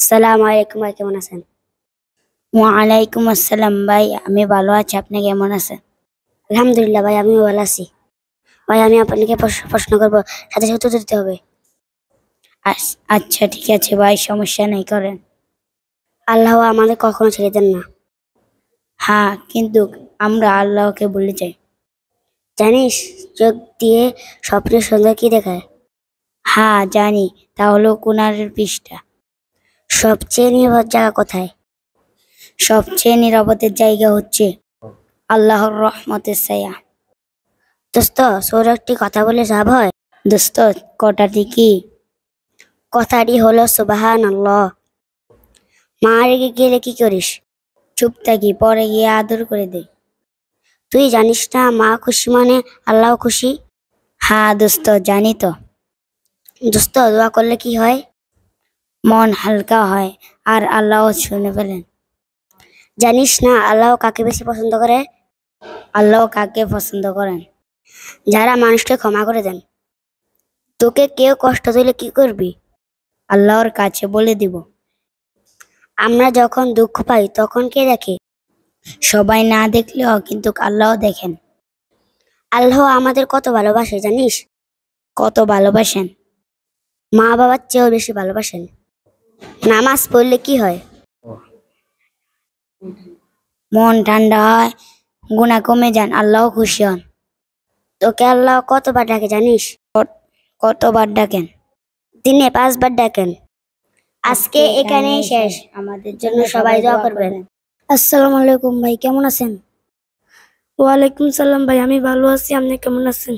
সালাম আলাইকুম ভাই, কেমন আছেন? ওয়ালাইকুম আসসালাম ভাই, আমি ভালো আছি। আপনি কেমন আছেন? আলহামদুলিল্লাহ ভাই, আমিও ভালো আছি। ভাই, আমি আপনাকে প্রশ্ন করবো, সাথে সাথে উত্তর দিতে হবে। আচ্ছা ঠিক আছে ভাই, সমস্যা নেই, করেন। আল্লাহ আমাদের কখনো ছেড়ে দেন না। হ্যাঁ, কিন্তু আমরা আল্লাহকে ভুলে যাই। জানিস, চোখ দিয়ে স্বপ্নের সুন্দর কি দেখায়? হ্যাঁ জানি, তা হলো কুনারের পৃষ্ঠা। সবচেয়ে নিরাপদ জায়গা কোথায়? সবচেয়ে নিরাপদের জায়গা হচ্ছে আল্লাহর রহমতের ছায়া। দোস্ত, সৌর একটি কথা বলে লাভ হয়? দোস্ত, কটাটি কি? কথাটি হলো সুবহানাল্লাহ। মা রেগে গেলে কি করিস? চুপ থাকি, পরে গিয়ে আদর করে দে। তুই জানিস না মা খুশি মানে আল্লাহ খুশি? হ্যাঁ দোস্ত, জানি তো। দোস্ত, দোয়া করলে কি হয়? মন হালকা হয় আর আল্লাহ শুনে ফেলেন। জানিস না আল্লাহ কাকে বেশি পছন্দ করে? আল্লাহ কাকে পছন্দ করেন? যারা মানুষকে ক্ষমা করে দেন। তোকে কেউ কষ্ট দিলে কি করবি? আল্লাহর কাছে বলে দিব। আমরা যখন দুঃখ পাই তখন কে দেখে? সবাই না দেখলেও কিন্তু আল্লাহ দেখেন। আল্লাহ আমাদের কত ভালোবাসে জানিস? কত ভালোবাসেন? মা বাবার চেয়েও বেশি ভালোবাসেন। নামাজ পড়লে কি হয়? মন ঠান্ডা হয়, গুনাহ কমে যান, আল্লাহ খুশি হন। তোকে আল্লাহ কতবার ডাকে জানিস? কতবার ডাকেন? দিনে 5 বার ডাকেন। আজকে এখানেই শেষ। আমাদের জন্য সবাই দোয়া করবেন। আসসালামু আলাইকুম ভাই, কেমন আছেন? ওয়ালাইকুম সালাম ভাই, আমি ভালো আছি। আপনি কেমন আছেন?